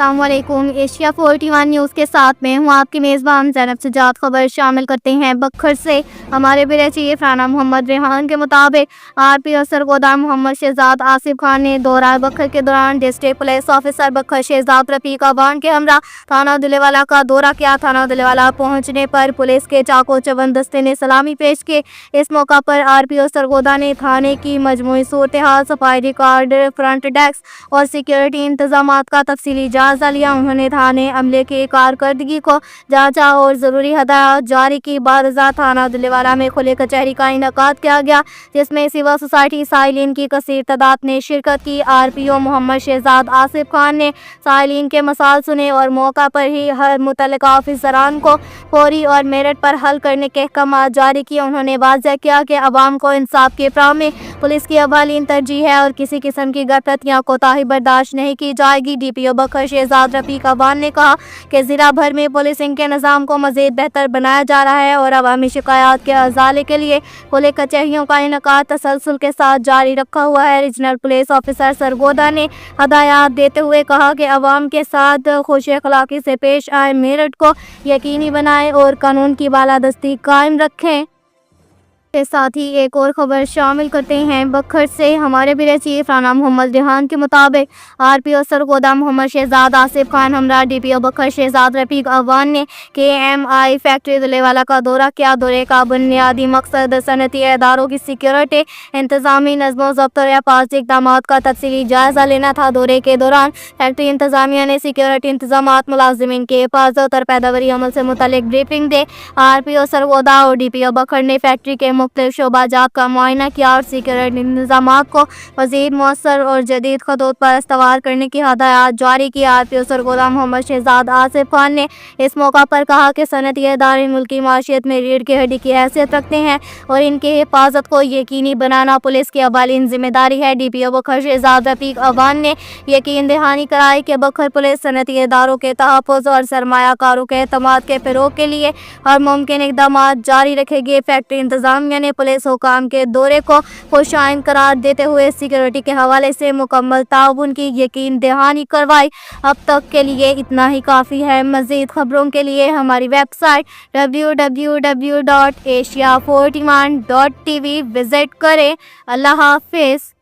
अस्सलाम वालेकुम। Asia 41 news के साथ में हूँ आपकी मेज़बान ज़ैनब सजाद। खबर शामिल करते हैं बखर से। हमारे ब्यूरो चीफ राना मोहम्मद रेहान के मुताबिक आरपीओ सरगोदा मोहम्मद शहजाद आसिफ खान ने दौरा बखर के दौरान डिस्ट्रिक्ट पुलिस ऑफिसर बखर शहजाद रफीक अवान के हमरा थाना दुलेवाला का दौरा किया। थाना दुलेवाला पहुँचने पर पुलिस के चाको चौबंद दस्ते ने सलामी पेश की। इस मौका पर आरपीओ सरगोदा ने थाने की मजमूई सूरत हाल, सफाई रिकॉर्ड, फ्रंट डेस्क और सिक्योरिटी इंतजाम का तफसीली जायजा लिया। उन्होंने थाने अमले की कारकर्दगी को जांचा और ज़रूरी हदायत जारी की। बाद थाना दुलेवाला में खुले कचहरी का इनेकाद किया गया, जिसमें सिविल सोसाइटी साइलिन की कसीर तादाद ने शिरकत की। आरपीओ मोहम्मद शहजाद आसिफ खान ने साइलिन के मसाल सुने और मौका पर ही हर मुतल्लिका ऑफिसरान को फौरी और मेरिट पर हल करने के अहकाम जारी किए। उन्होंने वाज़ेह किया कि अवाम को इंसाफ के प्राव में पुलिस की अवालीन तरजीह है और किसी किस्म की गफलत या कोताही बर्दाश्त नहीं की जाएगी। डीपीओ बखर शहजाद रफीक अवान ने कहा कि ज़िला भर में पुलिसिंग के निज़ाम को मज़ीद बेहतर बनाया जा रहा है और अवामी शिकायत के अजाले के लिए खुले कचहरियों का इनेकाद तसलसल के साथ जारी रखा हुआ है। रीजनल पुलिस ऑफिसर सरगोदा ने हदायत देते हुए कहा कि अवाम के साथ खुश अखलाकी से पेश आए, मेरिट को यकीनी बनाएं और कानून की बालादस्ती कायम रखें। के साथ ही एक और खबर शामिल करते हैं बखर से। हमारे ब्यूरो चीफ राना मोहम्मद रेहान के मुताबिक आरपीओ सरगोदा मोहम्मद शहजाद आसिफ खान हमरा डीपीओ बखर शहजाद रफीक अवान ने KMI फैक्ट्री दुलेवाला का दौरा किया। दौरे का बुनियादी मकसद सनती इदारों की सिक्योरिटी, इंतजामी नज़्मो ज़ब्त और हिफाजती इक़दाम का तफसीली जायजा लेना था। दौरे के दौरान फैक्ट्री इंतजामिया ने सिक्योरिटी इंतजाम, मुलाजिमीन की हिफाजत और पैदावारी अमल से मुतल्लिक ब्रीफिंग दे। आरपीओ सरगोदा और डीपीओ बखर ने फैक्ट्री के मुख्तलिफ शोबाजात का मुआयना किया और सिक्योरिटी इंतजाम को मज़ीद मौसर और जदीद खतूत पर इस्तवार करने की हदायत जारी की। आरपीओ सरगोदा मोहम्मद शहजाद आसिफ खान ने इस मौका पर कहा कि सनती इदारे मुल्की माशियत में रीढ़ की हड्डी की हैसियत रखते हैं और इनकी हिफाजत को यकीनी बनाना पुलिस की अवालीन जिम्मेदारी है। डीपीओ बखर शहजाद रफीक अवान ने यकीन दहानी कराई कि बखर पुलिस सनती इदारों के तहफ़्फ़ुज़ और सरमायाकारों के एतमाद के फ़रोग़ के लिए हर मुमकिन इक़दाम जारी रखेगी। फैक्ट्री इंतजाम ने पुलिस हुकाम के दौरे को खुशाइन करार देते हुए सिक्योरिटी के हवाले से मुकम्मल ताउन की यकीन दहानी करवाई। अब तक के लिए इतना ही काफ़ी है। मज़ीद खबरों के लिए हमारी वेबसाइट www.asia41.tv विज़िट करें। अल्लाह हाफ़िज़।